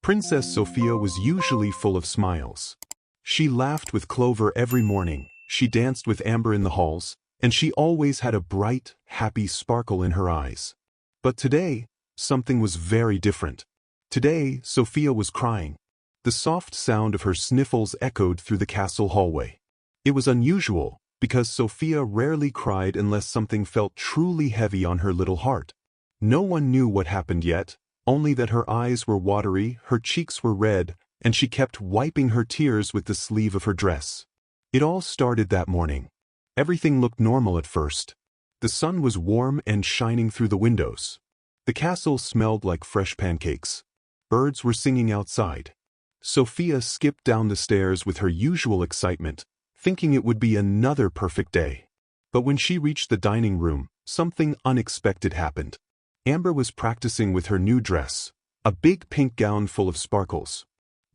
Princess Sofia was usually full of smiles. She laughed with Clover every morning, she danced with Amber in the halls, and she always had a bright, happy sparkle in her eyes. But today, something was very different. Today, Sofia was crying. The soft sound of her sniffles echoed through the castle hallway. It was unusual, because Sofia rarely cried unless something felt truly heavy on her little heart. No one knew what happened yet, only that her eyes were watery, her cheeks were red, and she kept wiping her tears with the sleeve of her dress. It all started that morning. Everything looked normal at first. The sun was warm and shining through the windows. The castle smelled like fresh pancakes. Birds were singing outside. Sofia skipped down the stairs with her usual excitement, thinking it would be another perfect day. But when she reached the dining room, something unexpected happened. Amber was practicing with her new dress, a big pink gown full of sparkles.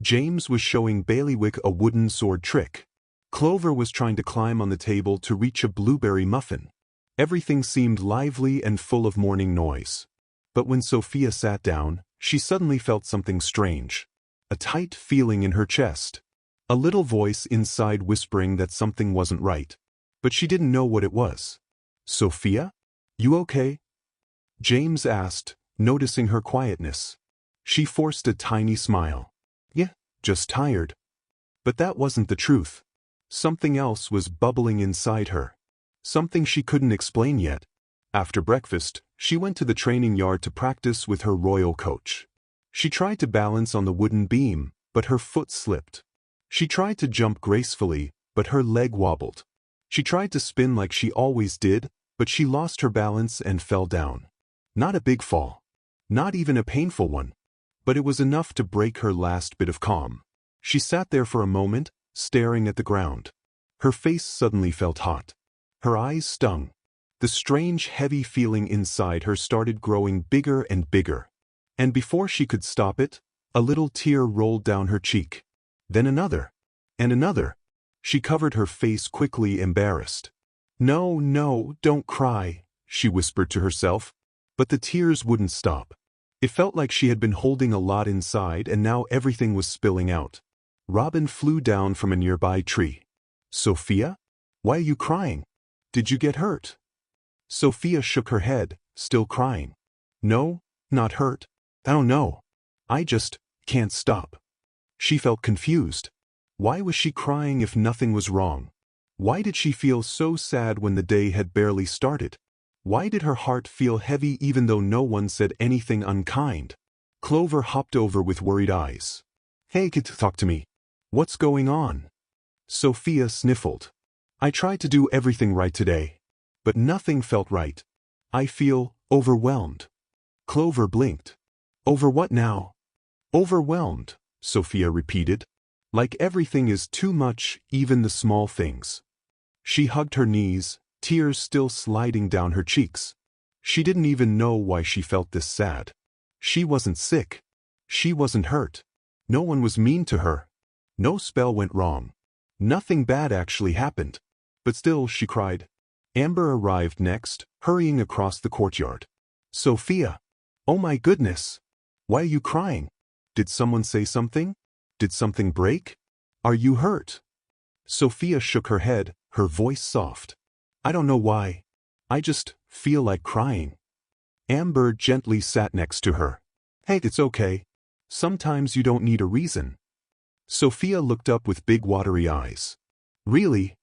James was showing Bailiwick a wooden sword trick. Clover was trying to climb on the table to reach a blueberry muffin. Everything seemed lively and full of morning noise. But when Sofia sat down, she suddenly felt something strange. A tight feeling in her chest. A little voice inside whispering that something wasn't right. But she didn't know what it was. "Sofia? You okay?" James asked, noticing her quietness. She forced a tiny smile. "Yeah, just tired." But that wasn't the truth. Something else was bubbling inside her. Something she couldn't explain yet. After breakfast, she went to the training yard to practice with her royal coach. She tried to balance on the wooden beam, but her foot slipped. She tried to jump gracefully, but her leg wobbled. She tried to spin like she always did, but she lost her balance and fell down. Not a big fall. Not even a painful one. But it was enough to break her last bit of calm. She sat there for a moment, staring at the ground. Her face suddenly felt hot. Her eyes stung. The strange, heavy feeling inside her started growing bigger and bigger. And before she could stop it, a little tear rolled down her cheek. Then another. And another. She covered her face quickly, embarrassed. "No, no, don't cry," she whispered to herself. But the tears wouldn't stop. It felt like she had been holding a lot inside and now everything was spilling out. Robin flew down from a nearby tree. "Sofia? Why are you crying? Did you get hurt?" Sofia shook her head, still crying. "No, not hurt. I don't know. I just can't stop." She felt confused. Why was she crying if nothing was wrong? Why did she feel so sad when the day had barely started? Why did her heart feel heavy even though no one said anything unkind? Clover hopped over with worried eyes. "Hey, kid, talk to me. What's going on?" Sofia sniffled. "I tried to do everything right today. But nothing felt right. I feel overwhelmed." Clover blinked. "Over what now?" "Overwhelmed," Sofia repeated. "Like everything is too much, even the small things." She hugged her knees, tears still sliding down her cheeks. She didn't even know why she felt this sad. She wasn't sick. She wasn't hurt. No one was mean to her. No spell went wrong. Nothing bad actually happened. But still she cried. Amber arrived next, hurrying across the courtyard. "Sofia! Oh my goodness! Why are you crying? Did someone say something? Did something break? Are you hurt?" Sofia shook her head, her voice soft. "I don't know why. I just feel like crying." Amber gently sat next to her. "Hey, it's okay. Sometimes you don't need a reason." Sofia looked up with big watery eyes. "Really?"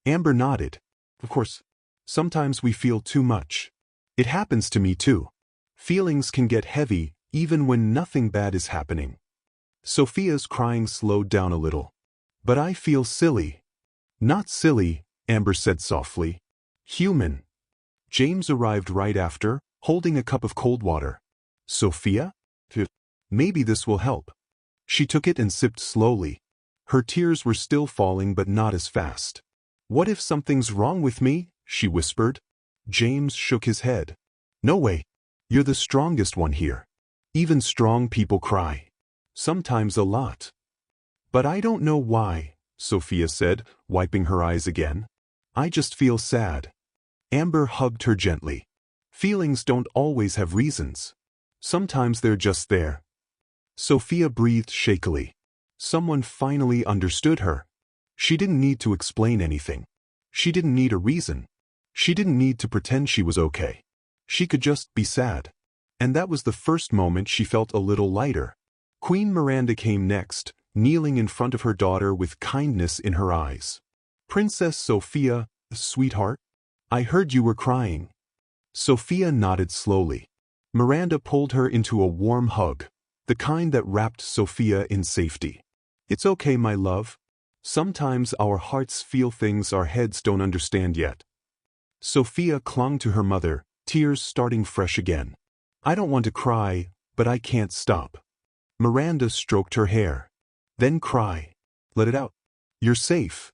Amber nodded. "Of course. Sometimes we feel too much. It happens to me too. Feelings can get heavy even when nothing bad is happening." Sofia's crying slowed down a little. "But I feel silly." "Not silly," Amber said softly. "Human." James arrived right after, holding a cup of cold water. "Sofia? Maybe this will help." She took it and sipped slowly. Her tears were still falling but not as fast. "What if something's wrong with me?" she whispered. James shook his head. "No way. You're the strongest one here. Even strong people cry. Sometimes a lot." "But I don't know why," Sofia said, wiping her eyes again. "I just feel sad." Amber hugged her gently. "Feelings don't always have reasons. Sometimes they're just there." Sofia breathed shakily. Someone finally understood her. She didn't need to explain anything. She didn't need a reason. She didn't need to pretend she was okay. She could just be sad. And that was the first moment she felt a little lighter. Queen Miranda came next, kneeling in front of her daughter with kindness in her eyes. "Princess Sofia, sweetheart, I heard you were crying." Sofia nodded slowly. Miranda pulled her into a warm hug, the kind that wrapped Sofia in safety. "It's okay, my love. Sometimes our hearts feel things our heads don't understand yet." Sofia clung to her mother, tears starting fresh again. "I don't want to cry, but I can't stop." Miranda stroked her hair. "Then cry. Let it out. You're safe."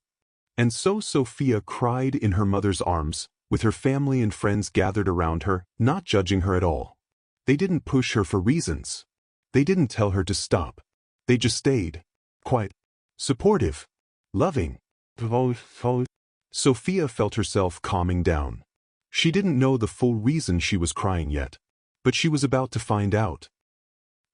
And so Sofia cried in her mother's arms, with her family and friends gathered around her, not judging her at all. They didn't push her for reasons. They didn't tell her to stop. They just stayed. Quiet. Supportive. Loving. Sofia felt herself calming down. She didn't know the full reason she was crying yet, but she was about to find out.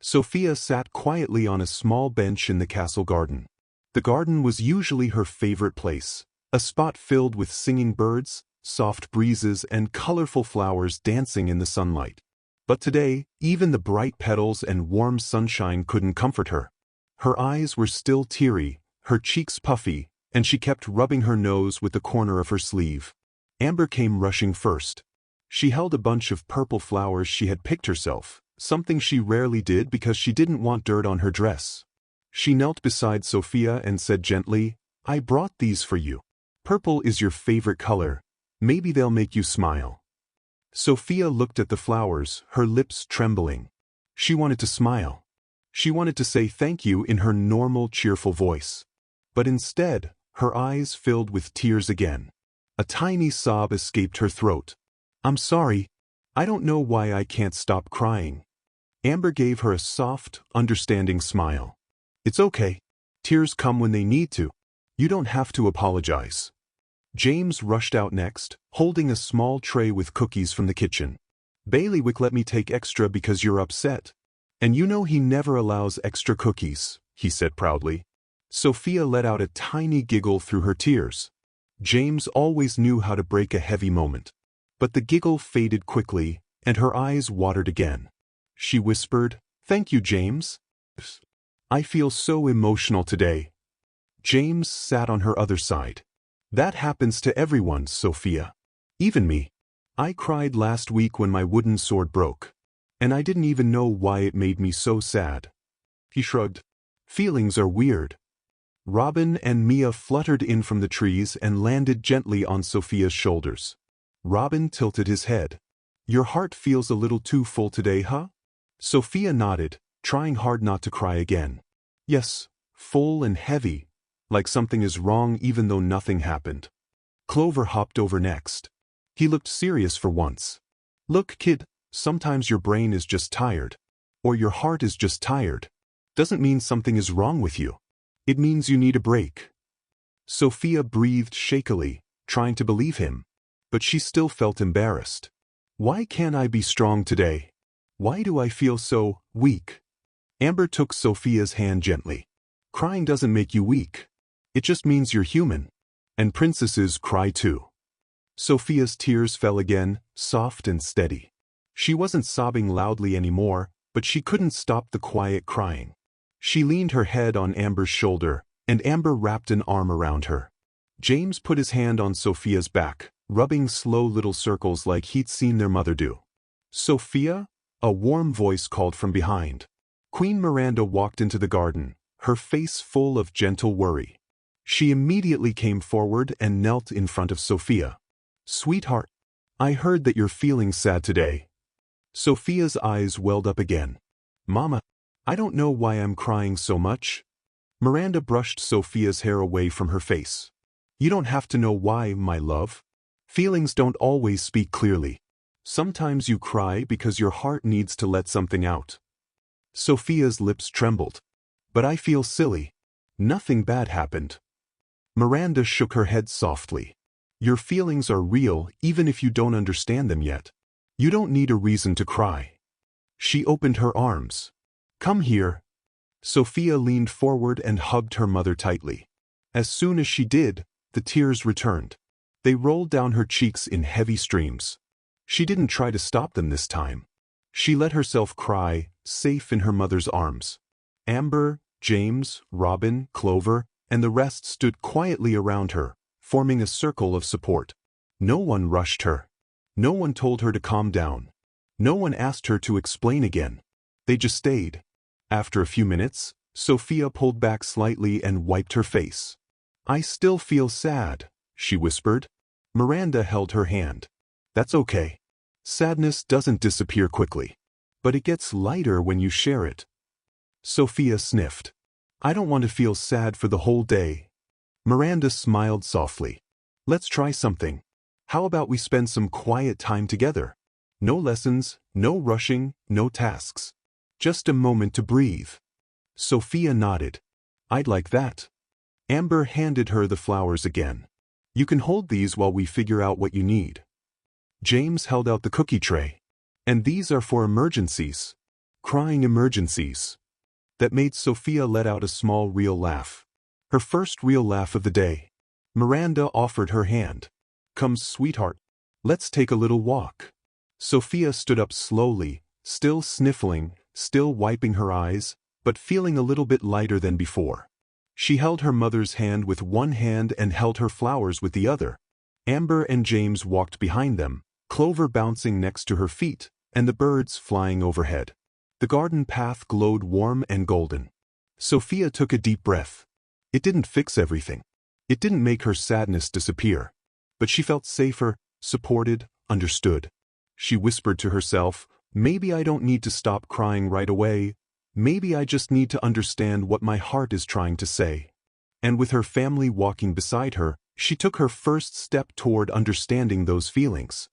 Sofia sat quietly on a small bench in the castle garden. The garden was usually her favorite place, a spot filled with singing birds, soft breezes, and colorful flowers dancing in the sunlight. But today, even the bright petals and warm sunshine couldn't comfort her. Her eyes were still teary, her cheeks puffy, and she kept rubbing her nose with the corner of her sleeve. Amber came rushing first. She held a bunch of purple flowers she had picked herself, something she rarely did because she didn't want dirt on her dress. She knelt beside Sofia and said gently, "I brought these for you. Purple is your favorite color. Maybe they'll make you smile." Sofia looked at the flowers, her lips trembling. She wanted to smile. She wanted to say thank you in her normal, cheerful voice. But instead, her eyes filled with tears again. A tiny sob escaped her throat. "I'm sorry. I don't know why I can't stop crying." Amber gave her a soft, understanding smile. "It's okay. Tears come when they need to. You don't have to apologize." James rushed out next, holding a small tray with cookies from the kitchen. "Bailiwick let me take extra because you're upset. And you know he never allows extra cookies," he said proudly. Sofia let out a tiny giggle through her tears. James always knew how to break a heavy moment. But the giggle faded quickly, and her eyes watered again. She whispered, "Thank you, James. I feel so emotional today." James sat on her other side. "That happens to everyone, Sofia. Even me. I cried last week when my wooden sword broke. And I didn't even know why it made me so sad." He shrugged. "Feelings are weird." Robin and Mia fluttered in from the trees and landed gently on Sofia's shoulders. Robin tilted his head. "Your heart feels a little too full today, huh?" Sofia nodded, trying hard not to cry again. "Yes, full and heavy, like something is wrong even though nothing happened." Clover hopped over next. He looked serious for once. "Look, kid, sometimes your brain is just tired. Or your heart is just tired. Doesn't mean something is wrong with you. It means you need a break." Sofia breathed shakily, trying to believe him. But she still felt embarrassed. "Why can't I be strong today? Why do I feel so weak?" Amber took Sofia's hand gently. "Crying doesn't make you weak. It just means you're human. And princesses cry too." Sofia's tears fell again, soft and steady. She wasn't sobbing loudly anymore, but she couldn't stop the quiet crying. She leaned her head on Amber's shoulder, and Amber wrapped an arm around her. James put his hand on Sofia's back, rubbing slow little circles like he'd seen their mother do. "Sofia?" a warm voice called from behind. Queen Miranda walked into the garden, her face full of gentle worry. She immediately came forward and knelt in front of Sofia. "Sweetheart, I heard that you're feeling sad today." Sofia's eyes welled up again. "Mama, I don't know why I'm crying so much." Miranda brushed Sofia's hair away from her face. "You don't have to know why, my love. Feelings don't always speak clearly. Sometimes you cry because your heart needs to let something out." Sofia's lips trembled. "But I feel silly. Nothing bad happened." Miranda shook her head softly. "Your feelings are real even if you don't understand them yet. You don't need a reason to cry." She opened her arms. "Come here. Sofia leaned forward and hugged her mother tightly. As soon as she did, the tears returned. They rolled down her cheeks in heavy streams. She didn't try to stop them this time. She let herself cry, safe in her mother's arms. Amber, James, Robin, Clover, and the rest stood quietly around her, forming a circle of support. No one rushed her. No one told her to calm down. No one asked her to explain again. They just stayed. After a few minutes, Sofia pulled back slightly and wiped her face. "I still feel sad," she whispered. Miranda held her hand. "That's okay. Sadness doesn't disappear quickly. But it gets lighter when you share it." Sofia sniffed. "I don't want to feel sad for the whole day." Miranda smiled softly. "Let's try something. How about we spend some quiet time together? No lessons, no rushing, no tasks. Just a moment to breathe." Sofia nodded. "I'd like that." Amber handed her the flowers again. "You can hold these while we figure out what you need." James held out the cookie tray. "And these are for emergencies. Crying emergencies." That made Sofia let out a small real laugh. Her first real laugh of the day. Miranda offered her hand. "Come, sweetheart. Let's take a little walk." Sofia stood up slowly, still sniffling, still wiping her eyes, but feeling a little bit lighter than before. She held her mother's hand with one hand and held her flowers with the other. Amber and James walked behind them, Clover bouncing next to her feet, and the birds flying overhead. The garden path glowed warm and golden. Sofia took a deep breath. It didn't fix everything. It didn't make her sadness disappear. But she felt safer, supported, understood. She whispered to herself, "Maybe I don't need to stop crying right away. Maybe I just need to understand what my heart is trying to say." And with her family walking beside her, she took her first step toward understanding those feelings.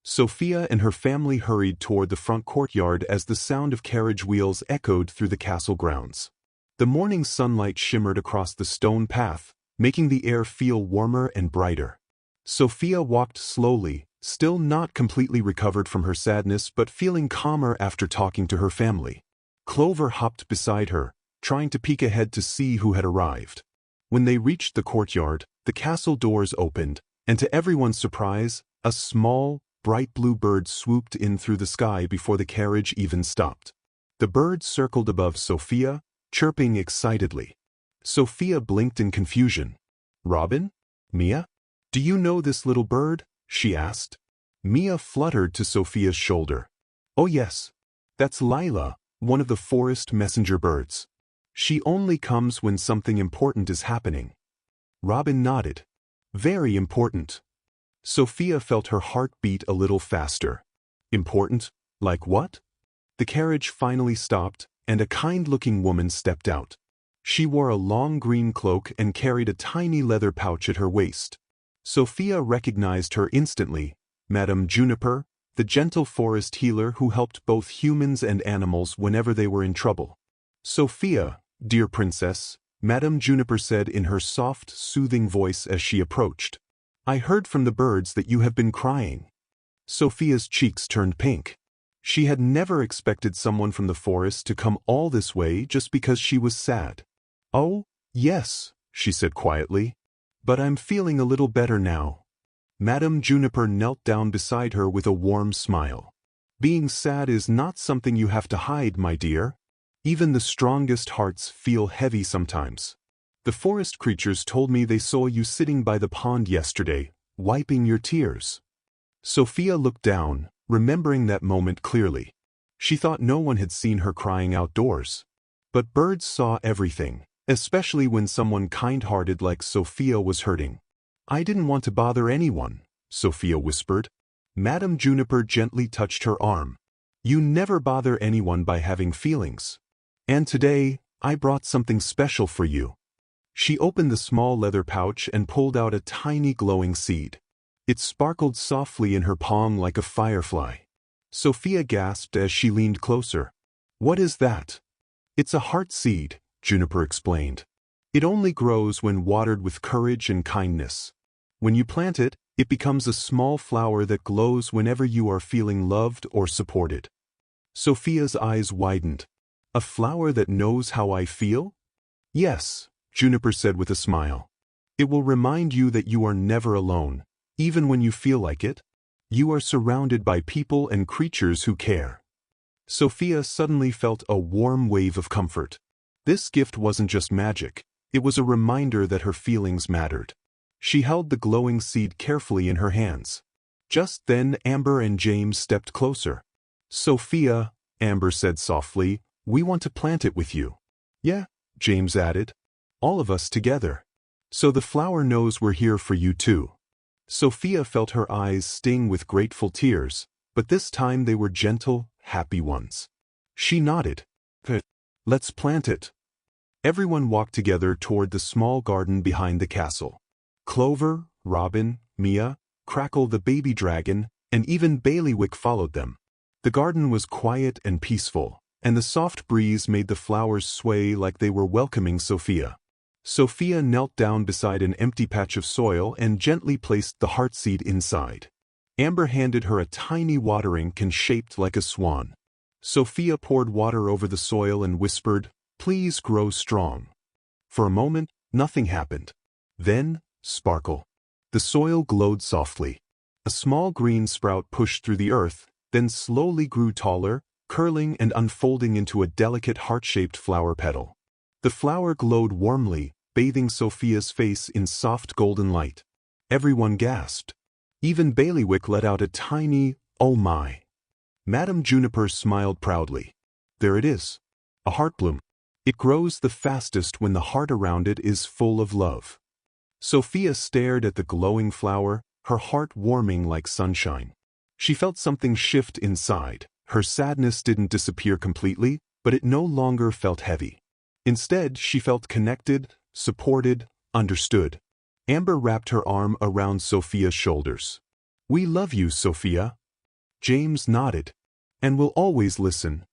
Sofia and her family hurried toward the front courtyard as the sound of carriage wheels echoed through the castle grounds. The morning sunlight shimmered across the stone path, making the air feel warmer and brighter. Sofia walked slowly, still not completely recovered from her sadness but feeling calmer after talking to her family. Clover hopped beside her, trying to peek ahead to see who had arrived. When they reached the courtyard, the castle doors opened, and to everyone's surprise, a small, bright blue bird swooped in through the sky before the carriage even stopped. The bird circled above Sofia, chirping excitedly. Sofia blinked in confusion. "Robin? Mia? Do you know this little bird?" she asked. Mia fluttered to Sofia's shoulder. "Oh yes. That's Lila, one of the forest messenger birds. She only comes when something important is happening." Robin nodded. "Very important." Sofia felt her heart beat a little faster. "Important? Like what?" The carriage finally stopped, and a kind-looking woman stepped out. She wore a long green cloak and carried a tiny leather pouch at her waist. Sofia recognized her instantly, Madame Juniper, the gentle forest healer who helped both humans and animals whenever they were in trouble. "Sofia, dear princess," Madame Juniper said in her soft, soothing voice as she approached. "I heard from the birds that you have been crying." Sofia's cheeks turned pink. She had never expected someone from the forest to come all this way just because she was sad. "Oh, yes," she said quietly. "But I'm feeling a little better now." Madame Juniper knelt down beside her with a warm smile. "Being sad is not something you have to hide, my dear. Even the strongest hearts feel heavy sometimes. The forest creatures told me they saw you sitting by the pond yesterday, wiping your tears." Sofia looked down, remembering that moment clearly. She thought no one had seen her crying outdoors. But birds saw everything, especially when someone kind-hearted like Sofia was hurting. "I didn't want to bother anyone," Sofia whispered. Madame Juniper gently touched her arm. "You never bother anyone by having feelings. And today, I brought something special for you." She opened the small leather pouch and pulled out a tiny glowing seed. It sparkled softly in her palm like a firefly. Sofia gasped as she leaned closer. "What is that?" "It's a heart seed," Juniper explained. "It only grows when watered with courage and kindness. When you plant it, it becomes a small flower that glows whenever you are feeling loved or supported." Sofia's eyes widened. A flower that knows how I feel? Yes, Juniper said with a smile. It will remind you that you are never alone, even when you feel like it. You are surrounded by people and creatures who care. Sofia suddenly felt a warm wave of comfort. This gift wasn't just magic, it was a reminder that her feelings mattered. She held the glowing seed carefully in her hands. Just then Amber and James stepped closer. Sofia, Amber said softly, we want to plant it with you. Yeah, James added. All of us together. So the flower knows we're here for you too. Sofia felt her eyes sting with grateful tears, but this time they were gentle, happy ones. She nodded. Let's plant it. Everyone walked together toward the small garden behind the castle. Clover, Robin, Mia, Crackle the baby dragon, and even Bailiwick followed them. The garden was quiet and peaceful, and the soft breeze made the flowers sway like they were welcoming Sofia. Sofia knelt down beside an empty patch of soil and gently placed the heart seed inside. Amber handed her a tiny watering can shaped like a swan. Sofia poured water over the soil and whispered, "Please grow strong." For a moment, nothing happened. Then, sparkle. The soil glowed softly. A small green sprout pushed through the earth, then slowly grew taller, curling and unfolding into a delicate heart-shaped flower petal. The flower glowed warmly, bathing Sofia's face in soft golden light. Everyone gasped. Even Bailiwick let out a tiny, "Oh my." Madame Juniper smiled proudly. There it is. A heartbloom. It grows the fastest when the heart around it is full of love. Sofia stared at the glowing flower, her heart warming like sunshine. She felt something shift inside. Her sadness didn't disappear completely, but it no longer felt heavy. Instead, she felt connected, supported, understood. Amber wrapped her arm around Sofia's shoulders. "We love you, Sofia." James nodded. "And we'll always listen."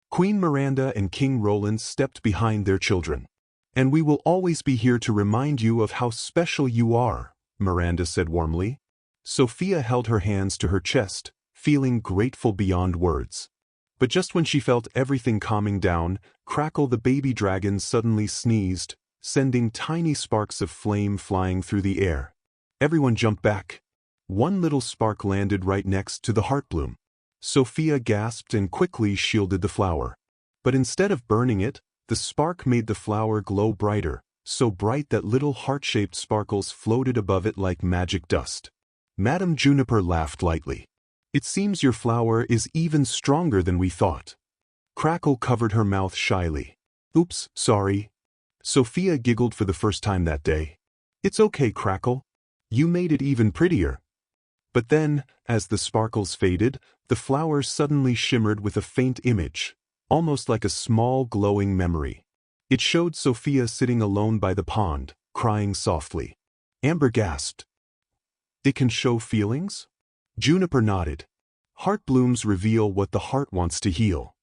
Queen Miranda and King Roland stepped behind their children. "And we will always be here to remind you of how special you are," Miranda said warmly. Sofia held her hands to her chest, feeling grateful beyond words. But just when she felt everything calming down, Crackle the baby dragon suddenly sneezed, sending tiny sparks of flame flying through the air. Everyone jumped back. One little spark landed right next to the heartbloom. Sofia gasped and quickly shielded the flower. But instead of burning it, the spark made the flower glow brighter, so bright that little heart-shaped sparkles floated above it like magic dust. Madame Juniper laughed lightly. "It seems your flower is even stronger than we thought." Crackle covered her mouth shyly. "Oops, sorry." Sofia giggled for the first time that day. "It's okay, Crackle. You made it even prettier." But then, as the sparkles faded, the flower suddenly shimmered with a faint image, almost like a small glowing memory. It showed Sofia sitting alone by the pond, crying softly. Amber gasped. "It can show feelings?" Juniper nodded. "Heartblooms reveal what the heart wants to heal."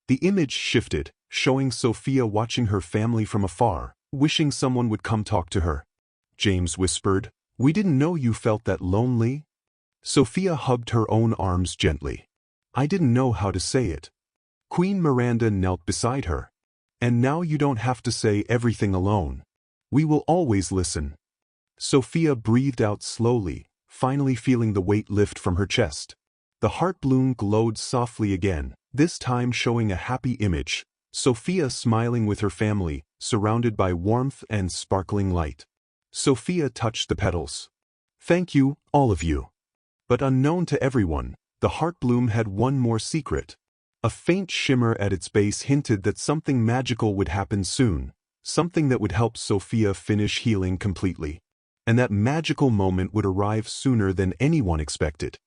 The image shifted, showing Sofia watching her family from afar, wishing someone would come talk to her. James whispered, "We didn't know you felt that lonely." Sofia hugged her own arms gently. "I didn't know how to say it." Queen Miranda knelt beside her. "And now you don't have to say everything alone. We will always listen." Sofia breathed out slowly, finally feeling the weight lift from her chest. The heartbloom glowed softly again, this time showing a happy image, Sofia smiling with her family, surrounded by warmth and sparkling light. Sofia touched the petals. "Thank you, all of you." But unknown to everyone, the heartbloom had one more secret. A faint shimmer at its base hinted that something magical would happen soon, something that would help Sofia finish healing completely. And that magical moment would arrive sooner than anyone expected.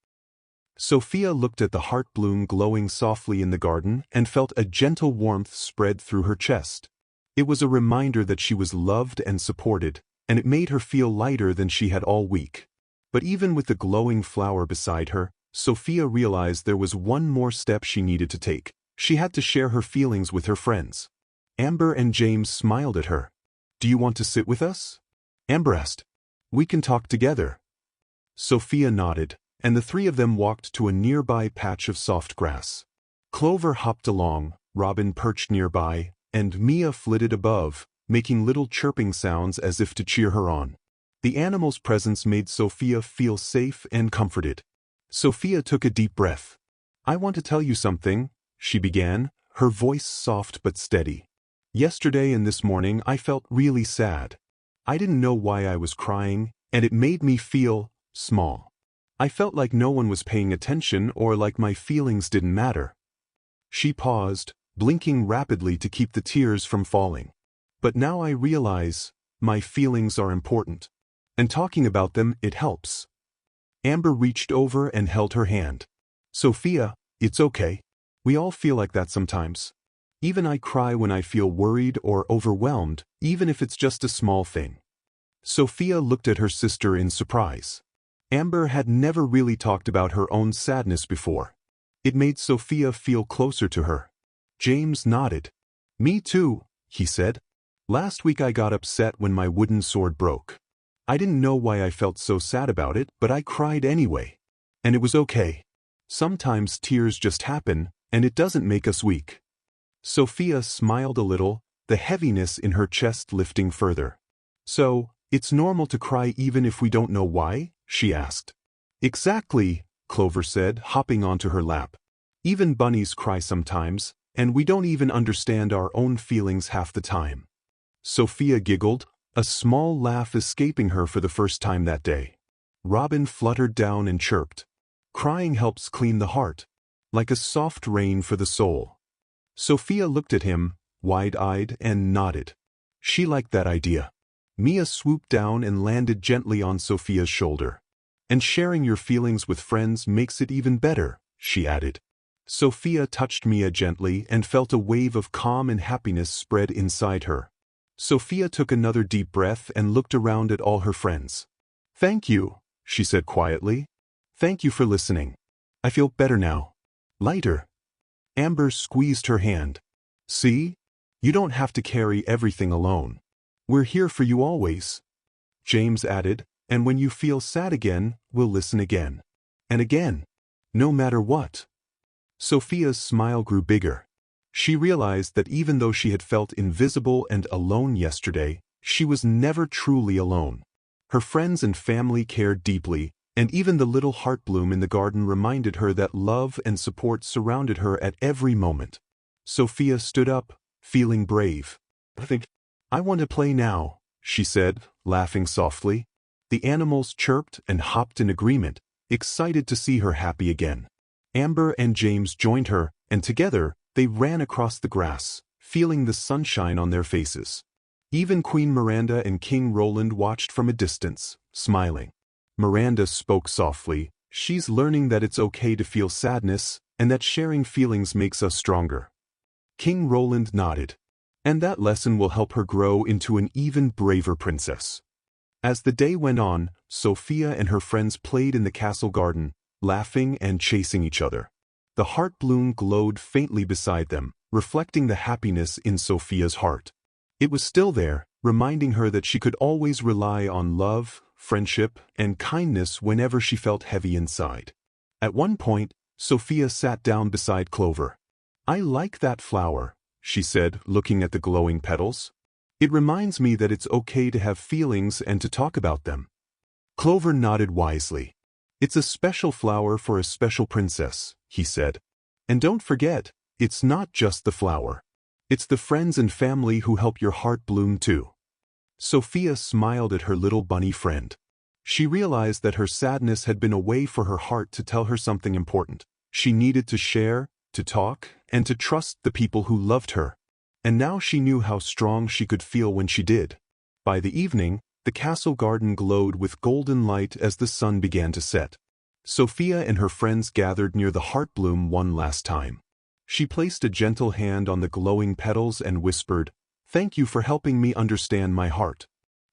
Sofia looked at the heartbloom glowing softly in the garden and felt a gentle warmth spread through her chest. It was a reminder that she was loved and supported, and it made her feel lighter than she had all week. But even with the glowing flower beside her, Sofia realized there was one more step she needed to take. She had to share her feelings with her friends. Amber and James smiled at her. "Do you want to sit with us?" Amber asked. "We can talk together." Sofia nodded, and the three of them walked to a nearby patch of soft grass. Clover hopped along, Robin perched nearby, and Mia flitted above, making little chirping sounds as if to cheer her on. The animals' presence made Sofia feel safe and comforted. Sofia took a deep breath. "I want to tell you something," she began, her voice soft but steady. "Yesterday and this morning I felt really sad. I didn't know why I was crying, and it made me feel small. I felt like no one was paying attention or like my feelings didn't matter." She paused, blinking rapidly to keep the tears from falling. "But now I realize my feelings are important. And talking about them, it helps." Amber reached over and held her hand. "Sofia, it's okay. We all feel like that sometimes. Even I cry when I feel worried or overwhelmed, even if it's just a small thing." Sofia looked at her sister in surprise. Amber had never really talked about her own sadness before. It made Sofia feel closer to her. James nodded. "Me too," he said. "Last week I got upset when my wooden sword broke. I didn't know why I felt so sad about it, but I cried anyway. And it was okay. Sometimes tears just happen, and it doesn't make us weak." Sofia smiled a little, the heaviness in her chest lifting further. "So, it's normal to cry even if we don't know why?" she asked. "Exactly," Clover said, hopping onto her lap. "Even bunnies cry sometimes, and we don't even understand our own feelings half the time." Sofia giggled, a small laugh escaping her for the first time that day. Robin fluttered down and chirped. "Crying helps clean the heart, like a soft rain for the soul." Sofia looked at him, wide-eyed, and nodded. She liked that idea. Mia swooped down and landed gently on Sofia's shoulder. "And sharing your feelings with friends makes it even better," she added. Sofia touched Mia gently and felt a wave of calm and happiness spread inside her. Sofia took another deep breath and looked around at all her friends. "Thank you," she said quietly. "Thank you for listening. I feel better now. Lighter." Amber squeezed her hand. "See? You don't have to carry everything alone. We're here for you always." James added, "And when you feel sad again, we'll listen again. And again. No matter what." Sofia's smile grew bigger. She realized that even though she had felt invisible and alone yesterday, she was never truly alone. Her friends and family cared deeply, and even the little Heartbloom in the garden reminded her that love and support surrounded her at every moment. Sofia stood up, feeling brave. "I want to play now," she said, laughing softly. The animals chirped and hopped in agreement, excited to see her happy again. Amber and James joined her, and together, they ran across the grass, feeling the sunshine on their faces. Even Queen Miranda and King Roland watched from a distance, smiling. Miranda spoke softly. "She's learning that it's okay to feel sadness, and that sharing feelings makes us stronger." King Roland nodded. "And that lesson will help her grow into an even braver princess." As the day went on, Sofia and her friends played in the castle garden, laughing and chasing each other. The Heartbloom glowed faintly beside them, reflecting the happiness in Sofia's heart. It was still there, reminding her that she could always rely on love, friendship, and kindness whenever she felt heavy inside. At one point, Sofia sat down beside Clover. "I like that flower," she said, looking at the glowing petals. "It reminds me that it's okay to have feelings and to talk about them." Clover nodded wisely. "It's a special flower for a special princess," he said. "And don't forget, it's not just the flower. It's the friends and family who help your heart bloom too." Sofia smiled at her little bunny friend. She realized that her sadness had been a way for her heart to tell her something important. She needed to share, to talk, and to trust the people who loved her. And now she knew how strong she could feel when she did. By the evening, the castle garden glowed with golden light as the sun began to set. Sofia and her friends gathered near the Heartbloom one last time. She placed a gentle hand on the glowing petals and whispered, "Thank you for helping me understand my heart."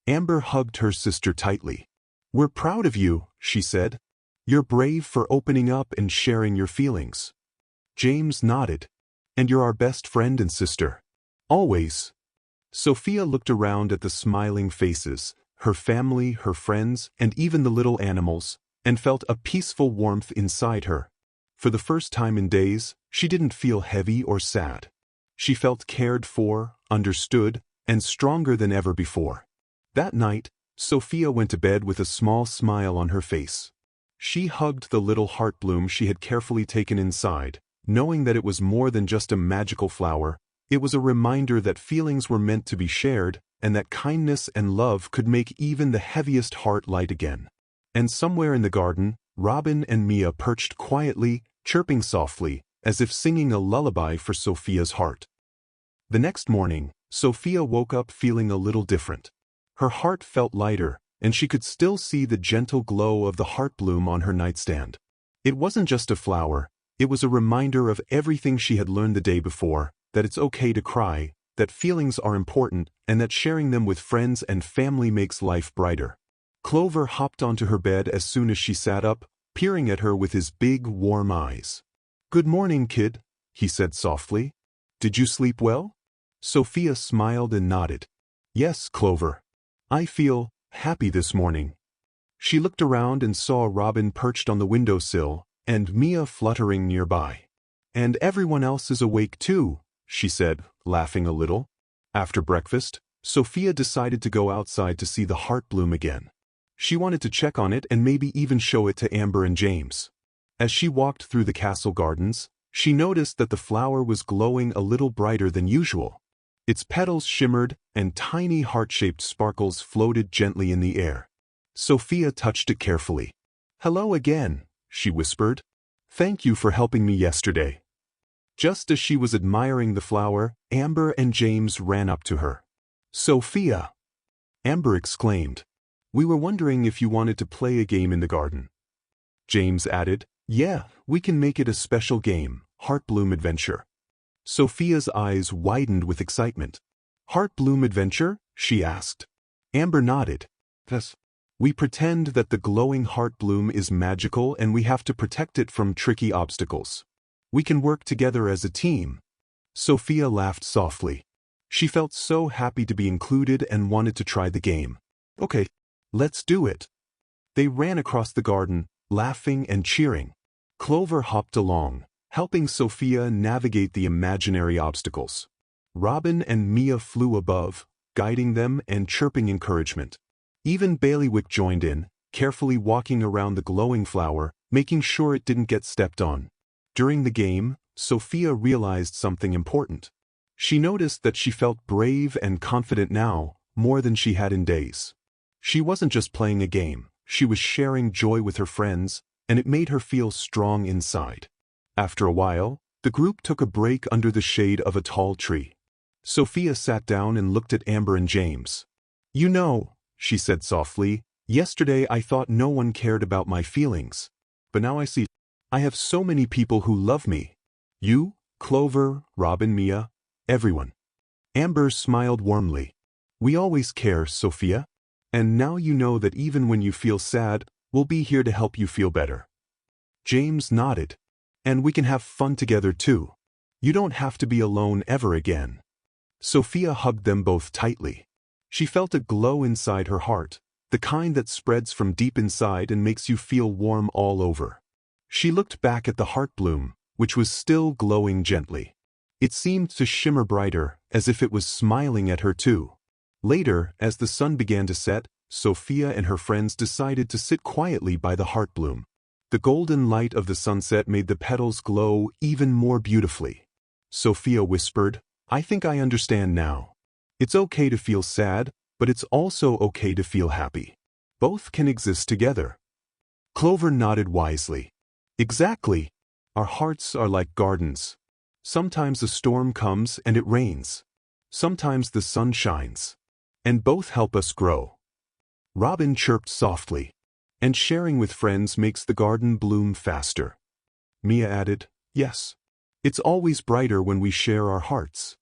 Amber hugged her sister tightly. "We're proud of you," she said. "You're brave for opening up and sharing your feelings." James nodded. "And you're our best friend and sister. Always." Sofia looked around at the smiling faces, her family, her friends, and even the little animals, and felt a peaceful warmth inside her. For the first time in days, she didn't feel heavy or sad. She felt cared for, understood, and stronger than ever before. That night, Sofia went to bed with a small smile on her face. She hugged the little heartbloom she had carefully taken inside, knowing that it was more than just a magical flower. It was a reminder that feelings were meant to be shared, and that kindness and love could make even the heaviest heart light again. And somewhere in the garden, Robin and Mia perched quietly, chirping softly, as if singing a lullaby for Sofia's heart. The next morning, Sofia woke up feeling a little different. Her heart felt lighter, and she could still see the gentle glow of the heartbloom on her nightstand. It wasn't just a flower, it was a reminder of everything she had learned the day before, that it's okay to cry, that feelings are important, and that sharing them with friends and family makes life brighter. Clover hopped onto her bed as soon as she sat up, peering at her with his big, warm eyes. "Good morning, kid," he said softly. "Did you sleep well?" Sofia smiled and nodded. "Yes, Clover. I feel happy this morning." She looked around and saw Robin perched on the windowsill, and Mia fluttering nearby. "And everyone else is awake too," she said, laughing a little. After breakfast, Sofia decided to go outside to see the heartbloom again. She wanted to check on it and maybe even show it to Amber and James. As she walked through the castle gardens, she noticed that the flower was glowing a little brighter than usual. Its petals shimmered, and tiny heart-shaped sparkles floated gently in the air. Sofia touched it carefully. "Hello again," she whispered. "Thank you for helping me yesterday." Just as she was admiring the flower, Amber and James ran up to her. "Sofia!" Amber exclaimed. "We were wondering if you wanted to play a game in the garden." James added, "Yeah, we can make it a special game, Heartbloom Adventure." Sofia's eyes widened with excitement. "Heartbloom Adventure?" she asked. Amber nodded. "Yes. We pretend that the glowing heartbloom is magical and we have to protect it from tricky obstacles. We can work together as a team." Sofia laughed softly. She felt so happy to be included and wanted to try the game. "Okay, let's do it." They ran across the garden, laughing and cheering. Clover hopped along, helping Sofia navigate the imaginary obstacles. Robin and Mia flew above, guiding them and chirping encouragement. Even Bailiwick joined in, carefully walking around the glowing flower, making sure it didn't get stepped on. During the game, Sofia realized something important. She noticed that she felt brave and confident now, more than she had in days. She wasn't just playing a game, she was sharing joy with her friends, and it made her feel strong inside. After a while, the group took a break under the shade of a tall tree. Sofia sat down and looked at Amber and James. "You know," she said softly, "yesterday I thought no one cared about my feelings. But now I see I have so many people who love me. You, Clover, Robin, Mia, everyone." Amber smiled warmly. "We always care, Sofia. And now you know that even when you feel sad, we'll be here to help you feel better." James nodded. "And we can have fun together too. You don't have to be alone ever again." Sofia hugged them both tightly. She felt a glow inside her heart, the kind that spreads from deep inside and makes you feel warm all over. She looked back at the heartbloom, which was still glowing gently. It seemed to shimmer brighter, as if it was smiling at her too. Later, as the sun began to set, Sofia and her friends decided to sit quietly by the heartbloom. The golden light of the sunset made the petals glow even more beautifully. Sofia whispered, "I think I understand now. It's okay to feel sad, but it's also okay to feel happy. Both can exist together." Clover nodded wisely. "Exactly. Our hearts are like gardens. Sometimes a storm comes and it rains. Sometimes the sun shines. And both help us grow." Robin chirped softly. "And sharing with friends makes the garden bloom faster." Mia added, "Yes. It's always brighter when we share our hearts."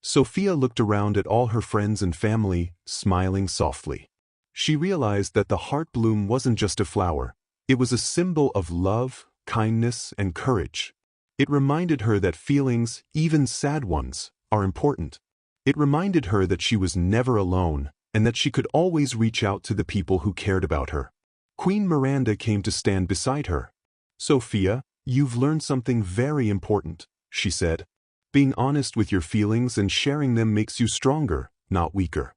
Sofia looked around at all her friends and family, smiling softly. She realized that the heartbloom wasn't just a flower. It was a symbol of love, kindness, and courage. It reminded her that feelings, even sad ones, are important. It reminded her that she was never alone, and that she could always reach out to the people who cared about her. Queen Miranda came to stand beside her. "Sofia, you've learned something very important," she said. Being honest with your feelings and sharing them makes you stronger, not weaker.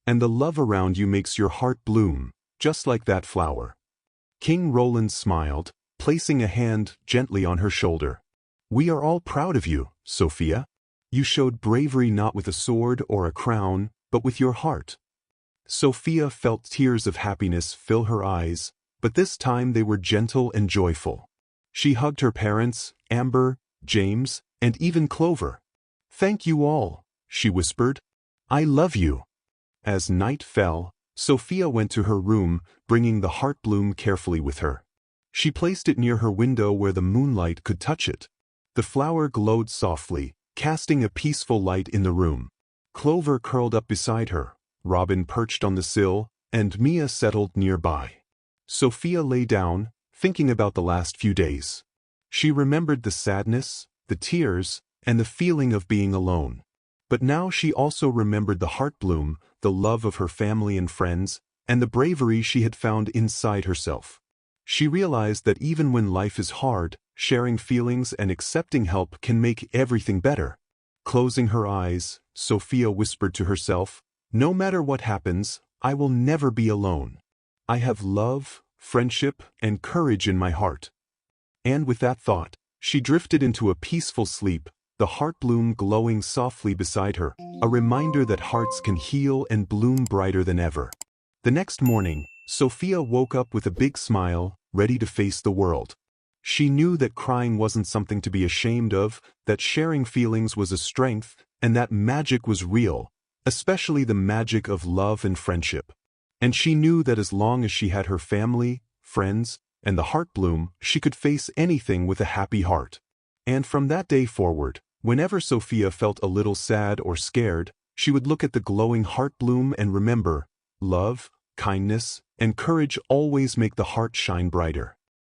And the love around you makes your heart bloom, just like that flower. King Roland smiled, placing a hand gently on her shoulder. We are all proud of you, Sofia. You showed bravery not with a sword or a crown, but with your heart. Sofia felt tears of happiness fill her eyes, but this time they were gentle and joyful. She hugged her parents, Amber, James, and even Clover. Thank you all, she whispered. I love you. As night fell, Sofia went to her room, bringing the Heartbloom carefully with her. She placed it near her window where the moonlight could touch it. The flower glowed softly, casting a peaceful light in the room. Clover curled up beside her, Robin perched on the sill, and Mia settled nearby. Sofia lay down, thinking about the last few days. She remembered the sadness, the tears, and the feeling of being alone. But now she also remembered the Heartbloom, the love of her family and friends, and the bravery she had found inside herself. She realized that even when life is hard, sharing feelings and accepting help can make everything better. Closing her eyes, Sofia whispered to herself, "No matter what happens, I will never be alone. I have love, friendship, and courage in my heart." And with that thought, she drifted into a peaceful sleep, the Heartbloom glowing softly beside her, a reminder that hearts can heal and bloom brighter than ever. The next morning, Sofia woke up with a big smile, ready to face the world. She knew that crying wasn't something to be ashamed of, that sharing feelings was a strength, and that magic was real, especially the magic of love and friendship. And she knew that as long as she had her family, friends, and the Heartbloom, she could face anything with a happy heart. And from that day forward, whenever Sofia felt a little sad or scared, she would look at the glowing Heartbloom and remember, love, kindness, and courage always make the heart shine brighter.